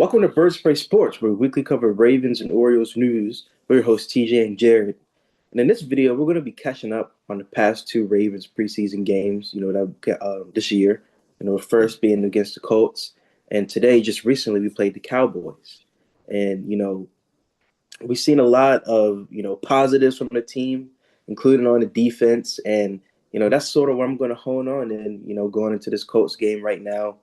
Welcome to Birds Spray Sports, where we weekly cover Ravens and Orioles news. We're your hosts, TJ and Jared. And in this video, we're going to be catching up on the past two Ravens preseason games, this year. First being against the Colts. And today, just recently, we played the Cowboys. And, we've seen a lot of, positives from the team, including on the defense. And, that's sort of where I'm going to hone on and, going into this Colts game right now.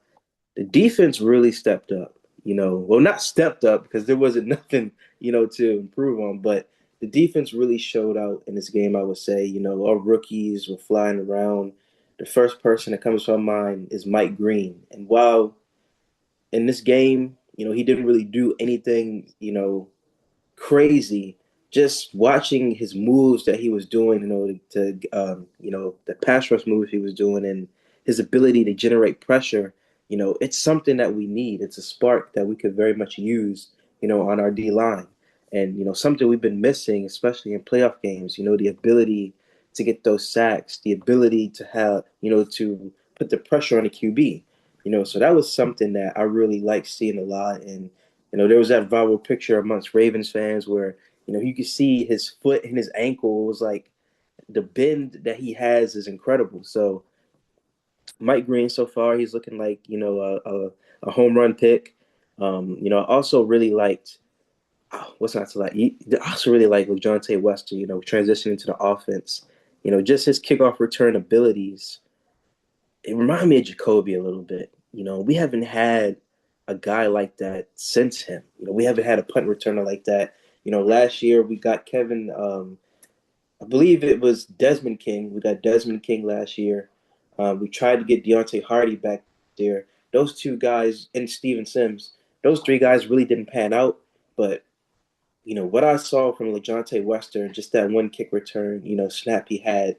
The defense really stepped up. Well, not stepped up because there wasn't nothing, to improve on, but the defense really showed out in this game, I would say. Our rookies were flying around. The first person that comes to my mind is Mike Green. And while in this game, he didn't really do anything, crazy, just watching his moves that he was doing, the pass rush moves he was doing and his ability to generate pressure, it's something that we need. It's a spark that we could very much use, on our D line. And, something we've been missing, especially in playoff games, the ability to get those sacks, the ability to have, to put the pressure on the QB. So that was something that I really like seeing a lot. And there was that viral picture amongst Ravens fans where, you could see his foot and his ankle was like the bend that he has is incredible. So Mike Green so far, he's looking like, a home run pick. I also really liked, what's not to like? I also really like LeJohntay Wester, transitioning to the offense. Just his kickoff return abilities. It reminded me of Jacoby a little bit. We haven't had a guy like that since him. We haven't had a punt returner like that. Last year we got Kevin. I believe it was Desmond King. We got Desmond King last year. We tried to get Deontay Hardy back there. Those two guys and Steven Sims. Those three guys really didn't pan out. But what I saw from LeJohntay Wester, just that one kick return, snap he had,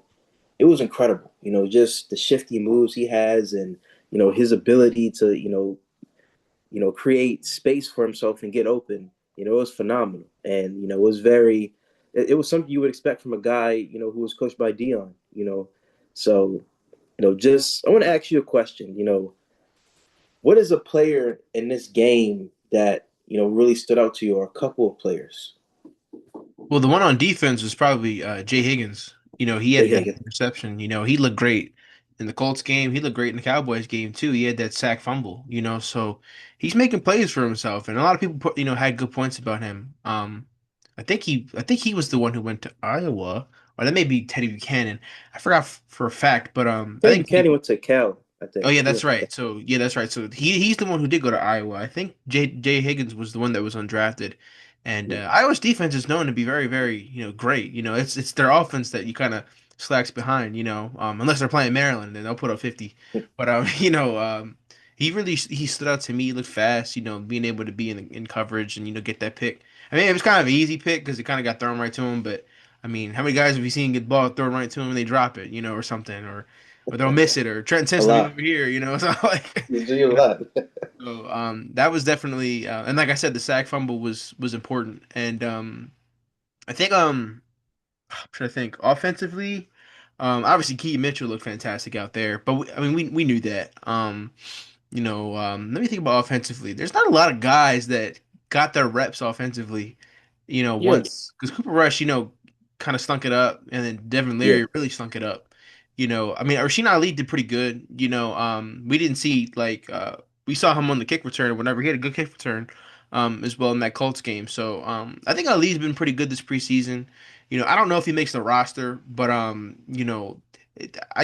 it was incredible. Just the shifty moves he has, and his ability to create space for himself and get open. It was phenomenal, and it was very. It was something you would expect from a guy who was coached by Dion. So just I want to ask you a question. What is a player in this game that really stood out to you, or a couple of players? Well, the one on defense was probably Jay Higgins. He Jay had that Higgins. interception. He looked great in the Colts game. He looked great in the Cowboys game too. He had that sack fumble. So he's making plays for himself, and a lot of people had good points about him. I think he was the one who went to Iowa, or that may be Teddy Buchanan. I forgot for a fact, but I Teddy think Buchanan went to Cal. I Oh think yeah, he that's went to Cal. right. So yeah, that's right. So he's the one who did go to Iowa. I think Jay Higgins was the one that was undrafted, and Yeah. Iowa's defense is known to be very very great. It's their offense that you kind of slacks behind. Unless they're playing Maryland, then they'll put up 50. But he stood out to me. He looked fast. Being able to be in coverage and get that pick. I mean, it was kind of an easy pick because it kind of got thrown right to him. But I mean, how many guys have you seen get ball thrown right to him and they drop it, or something, or they'll miss it, or Trent A Simpson lot. over here, so like, You do a you know, lot. that was definitely, and like I said, the sack fumble was important, and I think I'm trying to think offensively, obviously Keaton Mitchell looked fantastic out there, but I mean we knew that, let me think about offensively. There's not a lot of guys that got their reps offensively, Yeah. once because Cooper Rush, kind of stunk it up, and then Devin Yeah. Leary really stunk it up. I mean, Rasheen Ali did pretty good. We didn't see like we saw him on the kick return whenever he had a good kick return, as well in that Colts game. So I think Ali's been pretty good this preseason. I don't know if he makes the roster, but I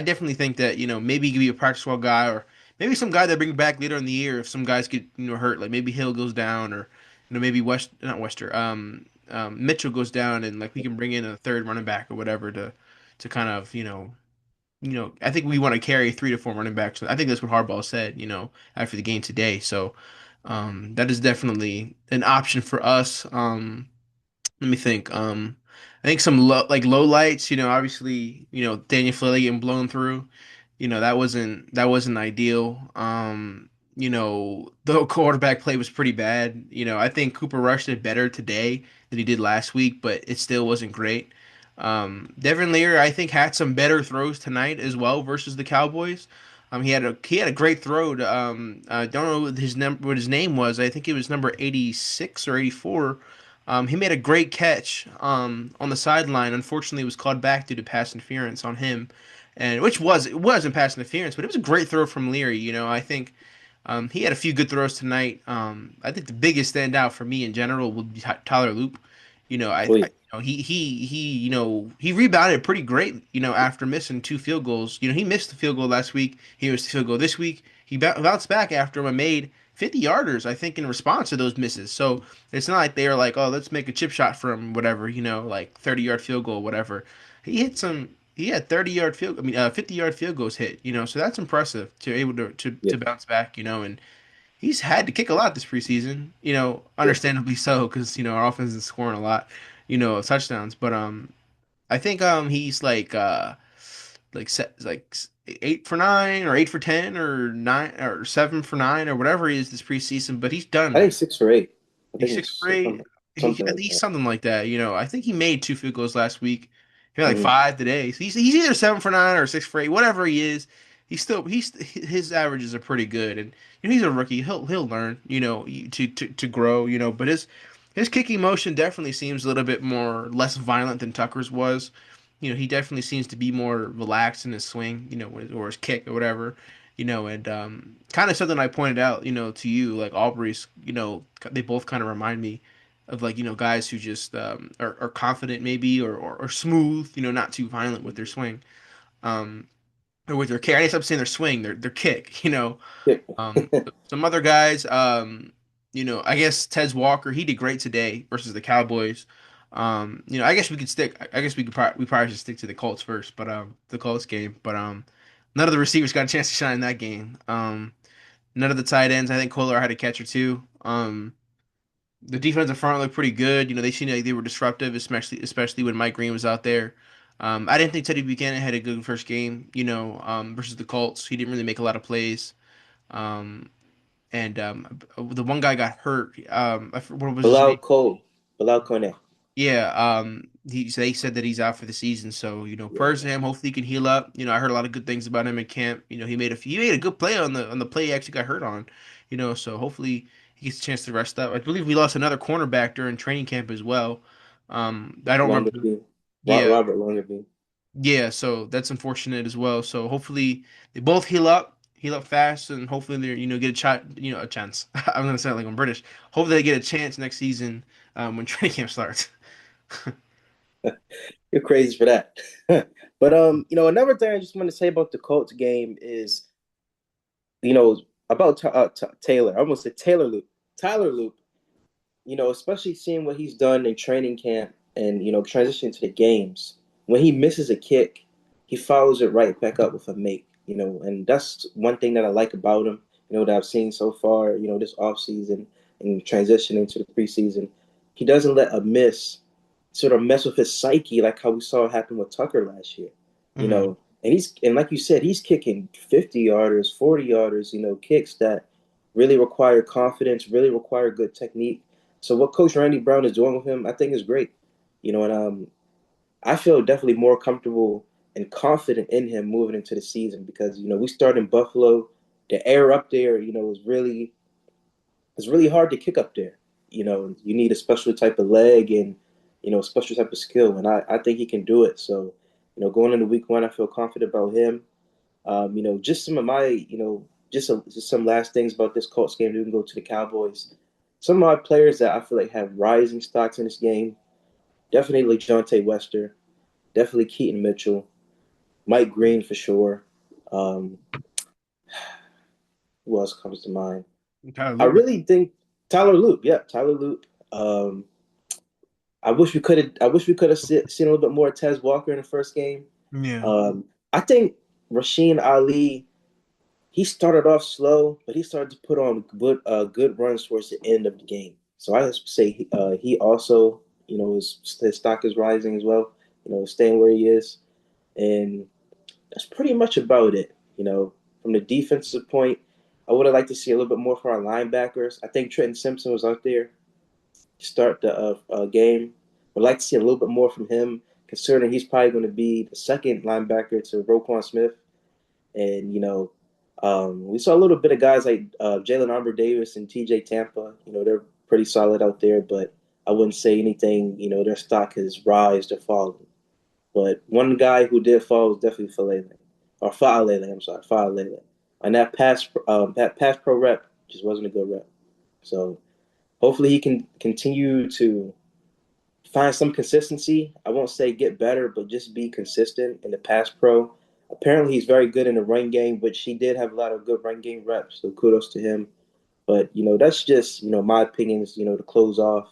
definitely think that maybe he could be a practice squad guy, or maybe some guy that bring back later in the year if some guys get hurt, like maybe Hill goes down, or maybe West not Wester Mitchell goes down, and like we can bring in a third running back or whatever to kind of I think we want to carry 3 to 4 running backs. I think that's what Harbaugh said, after the game today. So that is definitely an option for us. Let me think. I think some low lights. Obviously, Daniel Flilly getting blown through. That wasn't ideal. The quarterback play was pretty bad. I think Cooper Rush did better today than he did last week, but it still wasn't great. Devin Lear, I think, had some better throws tonight as well versus the Cowboys. He had a great throw to I don't know what his name was. I think it was number 86 or 84. He made a great catch on the sideline. Unfortunately, it was called back due to pass interference on him, and it wasn't pass interference, but it was a great throw from Leary. I think he had a few good throws tonight. I think the biggest standout for me in general would be Tyler Loop. Wait, He rebounded pretty great. After missing two field goals. He missed the field goal last week. He missed the field goal this week. He bounced back after him and made 50 yarders. I think in response to those misses. So it's not like they are like, oh, let's make a chip shot from whatever. Like 30-yard field goal, whatever. He hit some. He had 30-yard field. I mean, 50-yard field goals hit. So that's impressive to able yeah, to bounce back. And he's had to kick a lot this preseason. yeah. Understandably so, because our offense is scoring a lot, of touchdowns. But I think he's like 8 for 9 or 8 for 10 or 9 or 7 for 9 or whatever he is this preseason. But he's I done. think 6 or 8. I He's think six it's for eight. something like He's that. something like that. I think he made two field goals last week. He made like Hmm. five today. So he's either 7 for 9 or 6 for 8, whatever he is. His averages are pretty good, and he's a rookie. He'll learn, to grow, But his kicking motion definitely seems a little bit more less violent than Tucker's was. He definitely seems to be more relaxed in his swing, or his kick or whatever. And kind of something I pointed out, to you, like Aubrey's, they both kind of remind me of like, guys who just are confident maybe or smooth, not too violent with their swing. Um, or with their kick. I stop saying their swing, their kick, Yeah. Some other guys, I guess Tez Walker, he did great today versus the Cowboys. I guess we could stick. I guess we probably should stick to the Colts first, but the Colts game. But none of the receivers got a chance to shine in that game. None of the tight ends. I think Kolar had a catch or two. The defensive front looked pretty good. They seemed like they were disruptive, especially when Mike Green was out there. I didn't think Teddy Buchanan had a good first game. Versus the Colts. He didn't really make a lot of plays. Um, and the one guy got hurt. What was his Bilal name? Cole, Bilal Cone. Yeah. They said that he's out for the season. So Yeah, prayers to him. Hopefully he can heal up. I heard a lot of good things about him in camp. He made a good play on the play he actually got hurt on. So hopefully he gets a chance to rest up. I believe we lost another cornerback during training camp as well. I don't remember. Longerbeam, Yeah, Robert Longerbeam. yeah. So that's unfortunate as well. So hopefully they both heal up fast, and hopefully they get a shot, a chance. I'm gonna say it like I'm British. Hopefully they get a chance next season when training camp starts. You're crazy for that. But another thing I just want to say about the Colts game is, you know, about Taylor. I almost said Taylor Loop. Tyler Loop. Especially seeing what he's done in training camp and transitioning to the games. When he misses a kick, he follows it right back up with a make. And that's one thing that I like about him. That I've seen so far. This offseason and transitioning to the preseason, he doesn't let a miss sort of mess with his psyche like how we saw happen with Tucker last year. Hmm. And like you said, he's kicking 50 yarders, 40 yarders. Kicks that really require confidence, really require good technique. So what Coach Randy Brown is doing with him, I think is great. And I feel definitely more comfortable and confident in him moving into the season because we start in Buffalo. The air up there, is really it's really hard to kick up there. You need a special type of leg and a special type of skill, and I think he can do it. So, going into week one, I feel confident about him. Just some of my, just some last things about this Colts game. We can go to the Cowboys. Some of my players that I feel like have rising stocks in this game, definitely Jonte Wester, definitely Keaton Mitchell, Mike Green for sure. Um, who else comes to mind? Tyler I Luton. really think Tyler Loop. Yeah, Tyler Loop. I wish we could have seen a little bit more of Tez Walker in the first game. Yeah. I think Rasheen Ali. He started off slow, but he started to put on good runs towards the end of the game. So I just say he also, his stock is rising as well. Staying where he is, and that's pretty much about it. From the defensive point, I would have liked to see a little bit more for our linebackers. I think Trenton Simpson was out there to start the game. Would like to see a little bit more from him, considering he's probably going to be the second linebacker to Roquan Smith, and We saw a little bit of guys like Jalen Arbor Davis and TJ Tampa. They're pretty solid out there, but I wouldn't say anything. Their stock has rised or fallen. But one guy who did fall was definitely Falele, or Faalele. I'm sorry, Faalele. And that pass pro rep just wasn't a good rep. So hopefully he can continue to find some consistency. I won't say get better, but just be consistent in the pass pro. Apparently, he's very good in the run game, which he did have a lot of good run game reps. So kudos to him. But that's just my opinions. To close off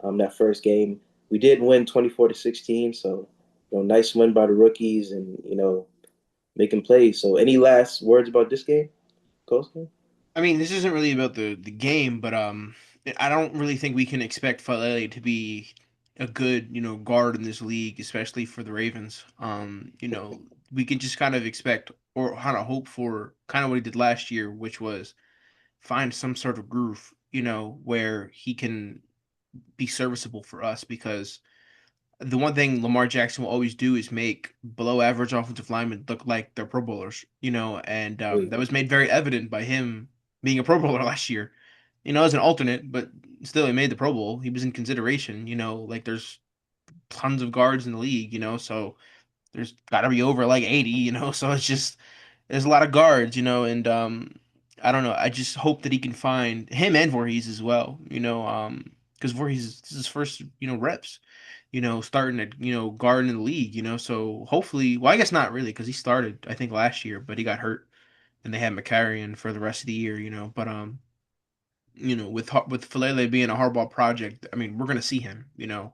that first game, we did win 24-16. So nice win by the rookies, and making plays. So any last words about this game, Costa? I mean, this isn't really about the game, but I don't really think we can expect Falele to be a good, guard in this league, especially for the Ravens. We can just kind of expect or kind of hope for kind of what he did last year, which was find some sort of groove, where he can be serviceable for us because the one thing Lamar Jackson will always do is make below average offensive linemen look like they're Pro Bowlers, and that was made very evident by him being a Pro Bowler last year. As an alternate, but still he made the Pro Bowl. He was in consideration, like there's tons of guards in the league, so there's got to be over like 80, so it's just there's a lot of guards, and I don't know. I just hope that he can find him and Voorhees as well, because Voorhees this is his first, reps, starting at, guard in the league, so hopefully, well, I guess not really because he started I think last year, but he got hurt and they had McCarrion for the rest of the year, but with Falele being a hardball project, I mean, we're gonna see him, and I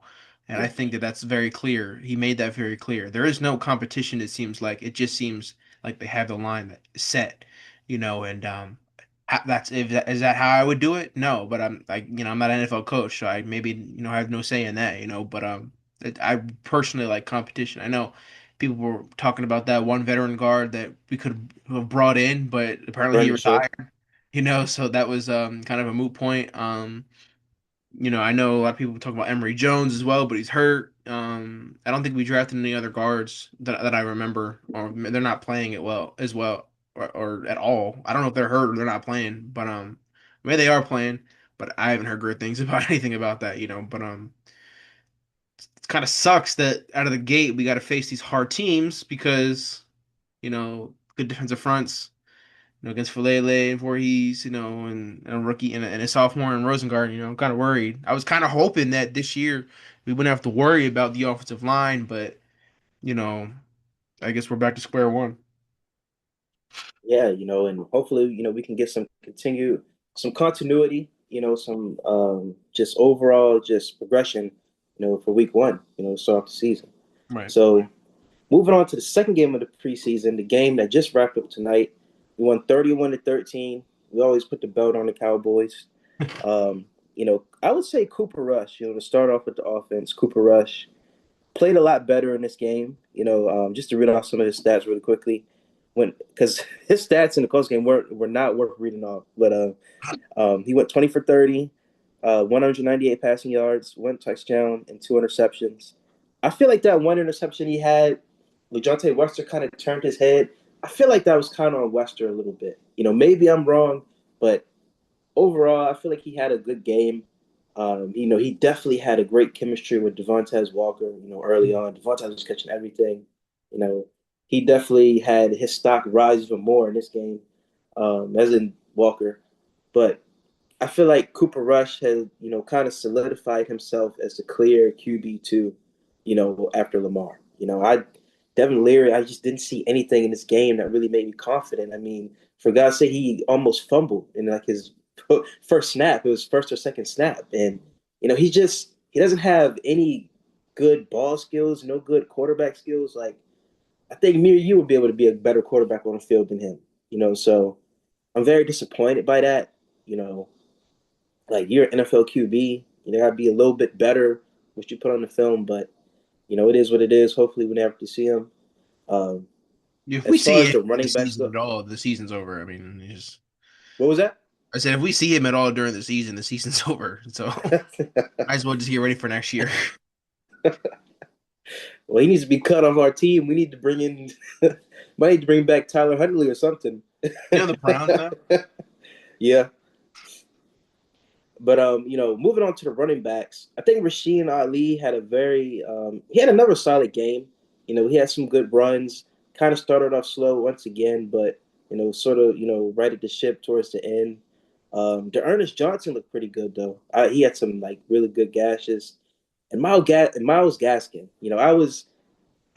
Yeah, think that that's very clear. He made that very clear. There is no competition. It seems like it just seems like they have the line that is set, and that's if that, is that how I would do it? No, but I'm like I'm not an NFL coach, so I maybe have no say in that, but I personally like competition. I know people were talking about that one veteran guard that we could have brought in, but apparently he Brandon Scherf. retired, so that was kind of a moot point. I know a lot of people talk about Emory Jones as well, but he's hurt. I don't think we drafted any other guards that I remember, or they're not playing it well as well, or at all. I don't know if they're hurt or they're not playing, but maybe they are playing, but I haven't heard great things about anything about that, But it kind of sucks that out of the gate we got to face these hard teams because good defensive fronts, against Falele and Voorhees, and a rookie and a sophomore in Rosengard, I'm kind of worried. I was kind of hoping that this year we wouldn't have to worry about the offensive line, but you know, I guess we're back to square one. Yeah, and hopefully, we can get some continuity, some just overall just progression, for week one, start off the season. Right. So moving on to the second game of the preseason, the game that just wrapped up tonight. We won 31-13. We always put the belt on the Cowboys. I would say Cooper Rush, to start off with the offense, Cooper Rush played a lot better in this game. Just to read off some of his stats really quickly, when because his stats in the Colts game were not worth reading off. But he went 20 for 30, 198 passing yards, one touchdown, and two interceptions. I feel like that one interception he had, LeJontay Wester kind of turned his head. I feel like that was kind of on Wester a little bit. Maybe I'm wrong, but overall, I feel like he had a good game. He definitely had a great chemistry with Devontae Walker, early on. Devontae was catching everything. You know, he definitely had his stock rise even more in this game, as in Walker. But I feel like Cooper Rush has, kind of solidified himself as the clear QB2, after Lamar. Devin Leary, I just didn't see anything in this game that really made me confident. I mean, for God's sake, he almost fumbled in like his first snap. It was first or second snap. And, he doesn't have any good ball skills, no good quarterback skills. Like, I think me or you would be able to be a better quarterback on the field than him, so I'm very disappointed by that. You know, like you're an NFL QB, you gotta be a little bit better what you put on the film, but it is what it is. Hopefully we never have to see him. Um, If we as far see as him the during the running backs season go, at all, the season's over. I mean, what was that? I said if we see him at all during the season's over. So might as well just get ready for next year. Well, he needs to be cut off our team. We need to bring in, might need to bring back Tyler Huntley or something. You know the Browns though. Yeah, but moving on to the running backs, I think Rasheen Ali had a very he had another solid game. He had some good runs. Kind of started off slow once again, but sort of righted the ship towards the end. Ernest Johnson looked pretty good though. He had some like really good gashes, and Miles Gaskin.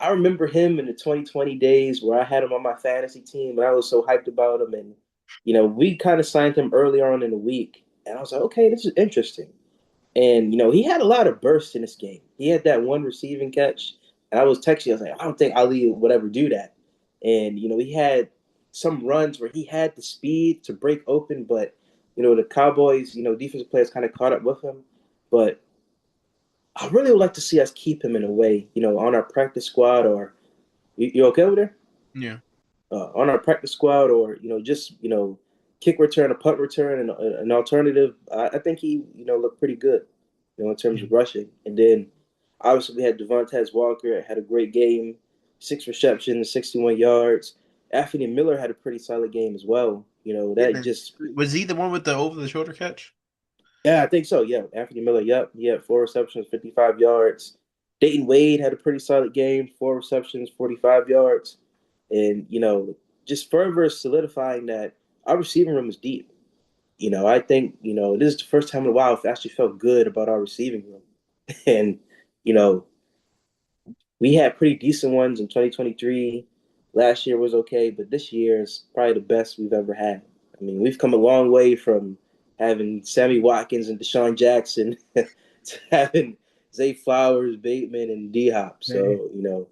I remember him in the 2020 days where I had him on my fantasy team, and I was so hyped about him. And we kind of signed him earlier on in the week, and I was like, okay, this is interesting. And he had a lot of bursts in this game. He had that one receiving catch, and I was texting. I was like, I don't think Ali would ever do that. And he had some runs where he had the speed to break open, but the Cowboys, defensive players kind of caught up with him. But I really would like to see us keep him in a way, on our practice squad. Or you okay over there? Yeah. On our practice squad, or just kick return, a punt return, and an alternative. I think he looked pretty good, in terms Yeah. of rushing. And then obviously we had Devontae Walker had a great game, 6 receptions, 61 yards. Anthony Miller had a pretty solid game as well. Yeah, That man. just Was he the one with the over the shoulder catch? Yeah, I think so. Yeah, Anthony Miller. Yep, he had 4 receptions, 55 yards. Dayton Wade had a pretty solid game, 4 receptions, 45 yards, and just further solidifying that our receiving room is deep. I think this is the first time in a while I've actually felt good about our receiving room, and you know we had pretty decent ones in 2023. Last year was okay, but this year is probably the best we've ever had. I mean, we've come a long way from having Sammy Watkins and Deshaun Jackson to having Zay Flowers, Bateman, and D Hop. Hey. So,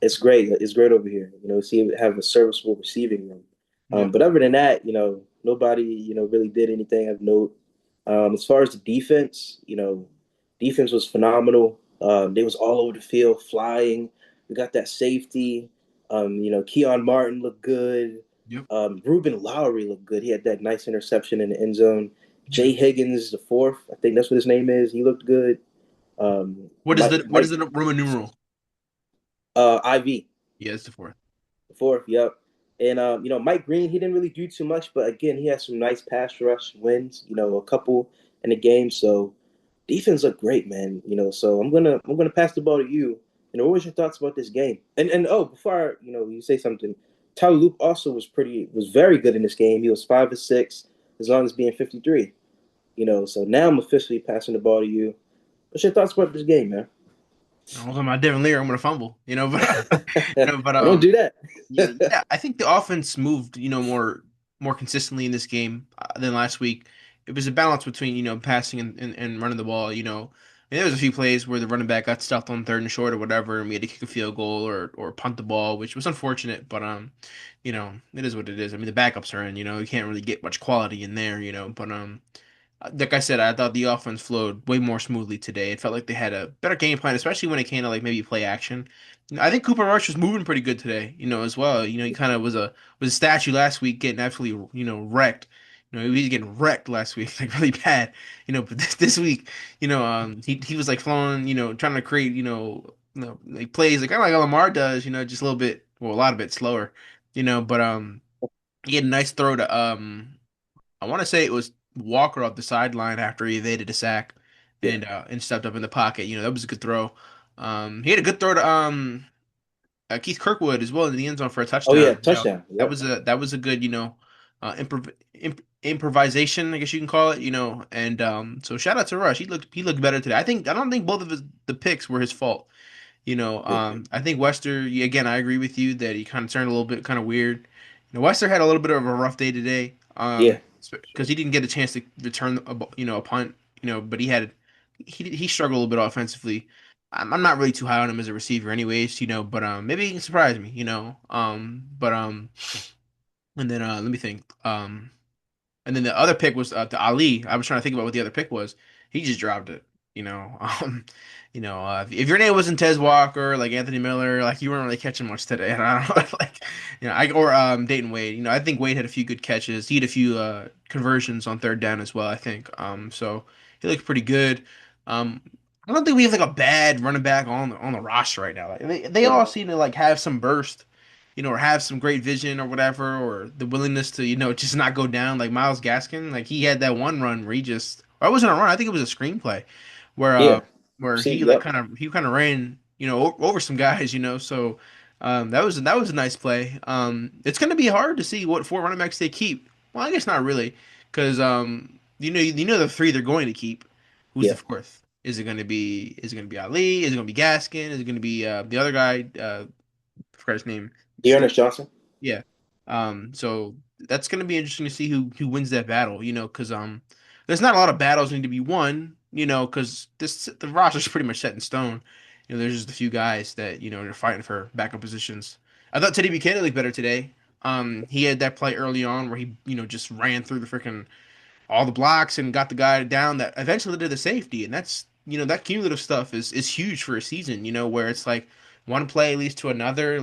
it's great. It's great over here. See have a serviceable receiving room. Yep. But other than that, nobody, really did anything of note. As far as the defense, defense was phenomenal. They was all over the field, flying. We got that safety. Keon Martin looked good. Yep. Ruben Lowry looked good. He had that nice interception in the end zone. Yeah. Jay Higgins, the fourth, I think that's what his name is. He looked good. What is Mike the Roman numeral? IV. Yeah, it's the fourth. Fourth, yep. And Mike Green, he didn't really do too much, but again, he had some nice pass rush wins. A couple in the game. So defense looked great, man. So I'm gonna pass the ball to you. What was your thoughts about this game? And oh, before you say something, Tyler Loop also was very good in this game. He was 5 of 6, as long as being 53. So now I'm officially passing the ball to you. What's your thoughts about this game, man? I was on my different layer. I'm gonna fumble, but but Don't do that. yeah, yeah, I think the offense moved, more consistently in this game than last week. It was a balance between, passing and running the ball, And there was a few plays where the running back got stuffed on third and short or whatever, and we had to kick a field goal or punt the ball, which was unfortunate, but it is what it is. I mean, the backups are in, you can't really get much quality in there, but like I said, I thought the offense flowed way more smoothly today. It felt like they had a better game plan, especially when it came to like maybe play action. I think Cooper Rush was moving pretty good today, as well. He kind of was a statue last week, getting absolutely wrecked. He was getting wrecked last week, like really bad. But this week, he was like flowing, trying to create, like plays like kind of like Lamar does, just a little bit, well, a lot of bit slower, but he had a nice throw to I want to say it was Walker off the sideline after he evaded a sack Yeah. and stepped up in the pocket. That was a good throw. He had a good throw to Keith Kirkwood as well in the end zone for a Oh yeah, touchdown. touchdown. That Yep. was a good improvisation, I guess you can call it. And so shout out to Rush. He looked better today. I don't think both of the picks were his fault. Yeah. I think Wester, again, I agree with you that he kind of turned a little bit kind of weird. Wester had a little bit of a rough day today, Yeah. because he didn't get a chance to return a punt, but he struggled a little bit offensively. I'm not really too high on him as a receiver, anyways, but maybe he can surprise me, but and then let me think, and then the other pick was to Ali. I was trying to think about what the other pick was. He just dropped it. You know, if your name wasn't Tez Walker, like Anthony Miller, like you weren't really catching much today. And I don't know, like, I or Dayton Wade. I think Wade had a few good catches. He had a few conversions on third down as well. I think. So he looked pretty good. Um, I don't think we have like a bad running back on the roster right now. Like they Yeah. all seem to like have some burst. or have some great vision or whatever, or the willingness to, just not go down like Miles Gaskin. Like he had that one run where he just, or it wasn't a run, I think it was a screenplay where Yeah. See, he like yep. kind of ran, over some guys, so that was a nice play. It's gonna be hard to see what four running backs they keep. Well, I guess not really, because you know the three they're going to keep. Who's the Yeah. fourth? Is it gonna be Ali? Is it gonna be Gaskin? Is it gonna be the other guy? I forgot his name. Dearness Johnson. Yeah. So that's gonna be interesting to see who wins that battle, because there's not a lot of battles need to be won, because the roster's pretty much set in stone. There's just a few guys that, are fighting for backup positions. I thought Teddy Buchanan looked better today. He had that play early on where he, just ran through the freaking all the blocks and got the guy down that eventually did the safety. And that's, that cumulative stuff is huge for a season, where it's like one play leads to another,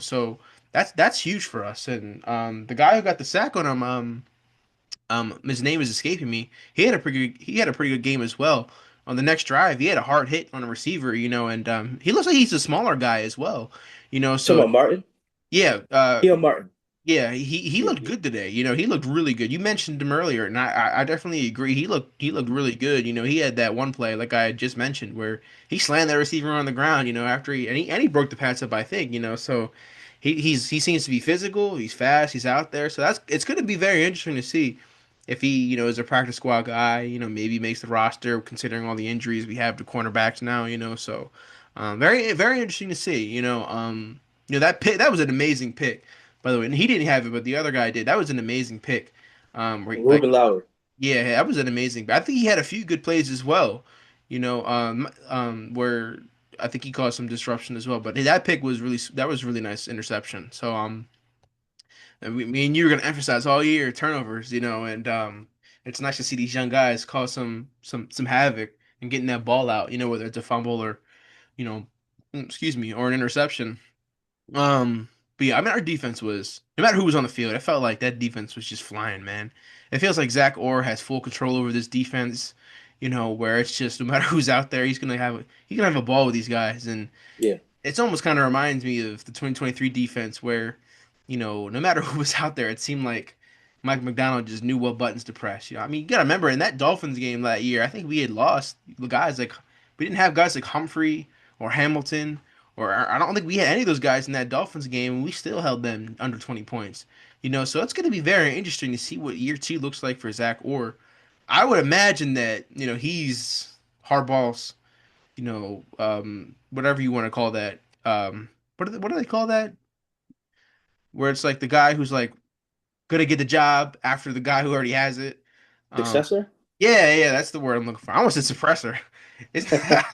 So that's huge for us. And the guy who got the sack on him, his name is escaping me. He had a pretty good game as well. On the next drive, he had a hard hit on a receiver, and he looks like he's a smaller guy as well, Talking so about Martin. yeah, Theo Martin. yeah, he Yeah. looked good today. He looked really good. You mentioned him earlier, and I definitely agree. He looked really good. He had that one play, like I had just mentioned, where he slammed that receiver on the ground. After he broke the pass up, I think. So he seems to be physical. He's fast. He's out there. So it's going to be very interesting to see if he is a practice squad guy. Maybe makes the roster considering all the injuries we have to cornerbacks now. So very very interesting to see. That pick that was an amazing pick by the way. And he didn't have it, but the other guy did. That was an amazing pick. Like, Ruben Lowry. yeah, that was an amazing. I think he had a few good plays as well. Where I think he caused some disruption as well. But that was really nice interception. So and me and you were gonna emphasize all year turnovers, and it's nice to see these young guys cause some havoc and getting that ball out. Whether it's a fumble or you know, excuse me, or an interception. But yeah, I mean, our defense was no matter who was on the field, I felt like that defense was just flying, man. It feels like Zach Orr has full control over this defense, where it's just no matter who's out there, he's gonna have a ball with these guys, and Yeah. it's almost kind of reminds me of the 2023 defense where, no matter who was out there, it seemed like Mike McDonald just knew what buttons to press. I mean, you gotta remember in that Dolphins game that year, I think we had lost the guys like we didn't have guys like Humphrey or Hamilton or I don't think we had any of those guys in that Dolphins game, and we still held them under 20 points. So it's gonna be very interesting to see what year two looks like for Zach Orr. I would imagine that he's Harbaugh's whatever you want to call that. What do they call that? Where it's like the guy who's like gonna get the job after the guy who already has it. Um, Successor. yeah, yeah, that's the word I'm looking for. I almost said suppressor. I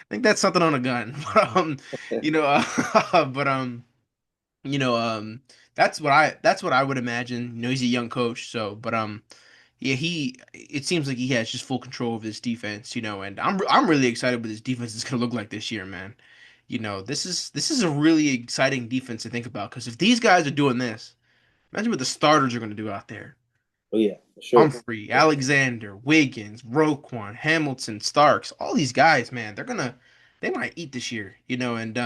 think that's something on a gun. You know, but you know, that's what I would imagine. He's a young coach, so yeah, it seems like he has just full control of this defense, and I'm really excited what this defense is gonna look like this year, man. This is a really exciting defense to think about because if these guys are doing this, imagine what the starters are gonna do out there. Oh yeah, for sure. Humphrey, Alexander, Wiggins, Roquan, Hamilton, Starks, all these guys, man, they might eat this year, and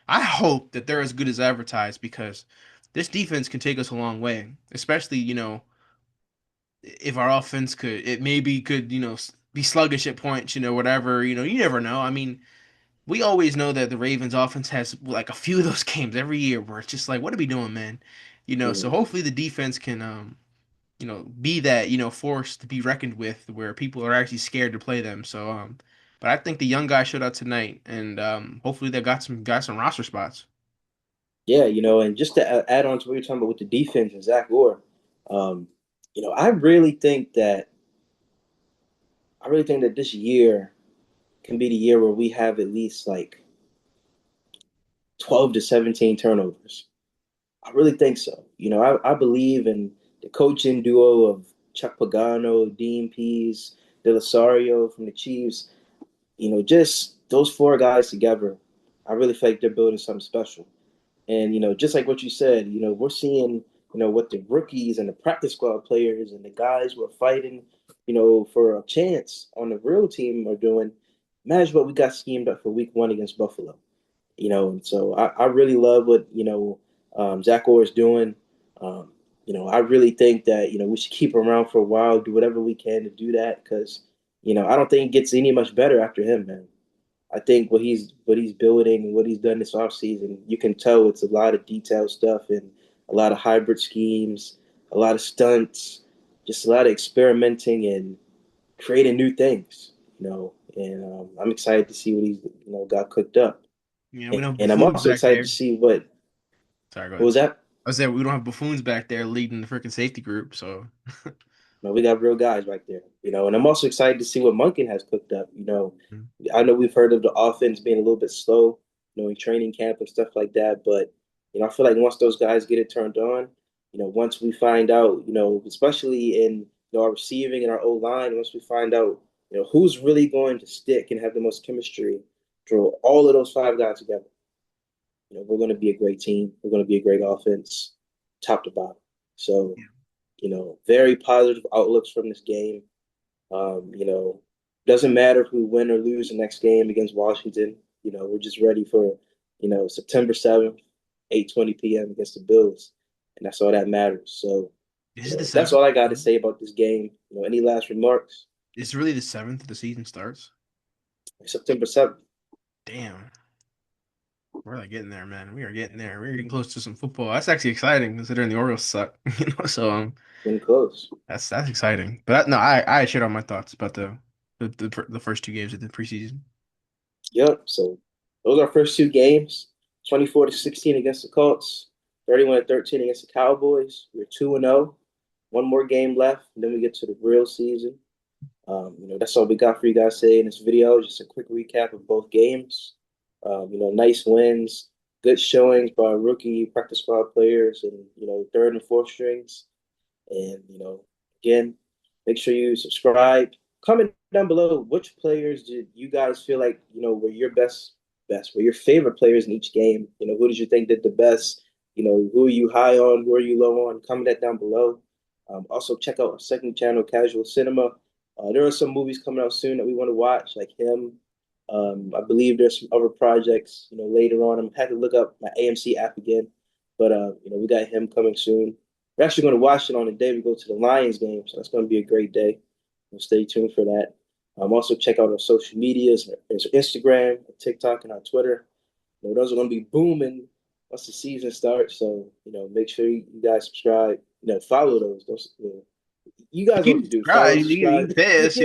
I hope that they're as good as advertised because this defense can take us a long way, especially, if our offense could be sluggish at points, whatever, you never know. I mean, we always know that the Ravens offense has like a few of those games every year where it's just like, what are we doing, man? So Mhm. hopefully the defense can be that, force to be reckoned with where people are actually scared to play them. So but I think the young guy showed out tonight and hopefully they got some roster spots. Yeah, and just to add on to what you're talking about with the defense and Zach Orr, um, I really think that this year can be the year where we have at least like 12 to 17 turnovers. I really think so. I believe in the coaching duo of Chuck Pagano, Dean Pease, Delasario from the Chiefs. Just those four guys together, I really feel like they're building something special. And, just like what you said, we're seeing, what the rookies and the practice squad players and the guys who are fighting, for a chance on the real team are doing. Imagine what we got schemed up for week one against Buffalo. And so I really love what Zach Orr is doing. I really think that we should keep him around for a while, do whatever we can to do that because I don't think it gets any much better after him, man. I think what he's building and what he's done this offseason, you can tell it's a lot of detailed stuff and a lot of hybrid schemes, a lot of stunts, just a lot of experimenting and creating new things, And I'm excited to see what he's got cooked up, You know, we don't have and I'm buffoons also back excited there. to see Sorry, go what ahead. was that? I said we don't have buffoons back there leading the freaking safety group. So No, we got real guys back there, and I'm also excited to see what Monken has cooked up. I know we've heard of the offense being a little bit slow, in training camp and stuff like that, but I feel like once those guys get it turned on, once we find out, especially in our receiving and our O line, once we find out, who's really going to stick and have the most chemistry, draw all of those five guys together, we're going to be a great team. We're going to be a great offense, top to bottom. So, very positive outlooks from this game. Doesn't matter if we win or lose the next game against Washington. We're just ready for, September 7th, 8:20 p.m. against the Bills. And that's all that matters. So, this is the that's seventh. all I got to say about this game. Any last remarks? It's really the seventh the season starts. September 7th, Damn, we're like getting there, man. We are getting there. We're getting close to some football. That's actually exciting considering the Orioles suck. So getting close. that's exciting. But no, I shared all my thoughts about the first two games of the preseason. Yep. So those are our first two games. 24-16 against the Colts, 31-13 against the Cowboys. We're 2-0. One more game left, and then we get to the real season. That's all we got for you guys today in this video. Just a quick recap of both games. Nice wins, good showings by rookie practice squad players and, third and fourth strings. And, again, make sure you subscribe. Comment down below which players did you guys feel like, were your were your favorite players in each game. Who did you think did the best? Who are you high on? Who are you low on? Comment that down below. Also, check out our second channel, Casual Cinema. There are some movies coming out soon that we want to watch, like him. I believe there's some other projects, later on. I'm had to look up my AMC app again, but we got him coming soon. We're actually going to watch it on the day we go to the Lions game, so that's going to be a great day. Stay tuned for that. Also, check out our social medias. There's Instagram, TikTok, and our Twitter. Those are going to be booming once the season starts. So, make sure you guys subscribe. Follow those. You guys know what You to do. Follow, subscribe, you subscribe. pissed,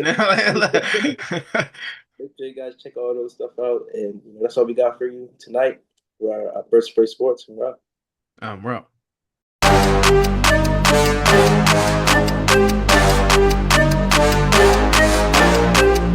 Make sure you guys check all those stuff out. And that's all we got for you tonight for our Bird Spray Sports. And We're out.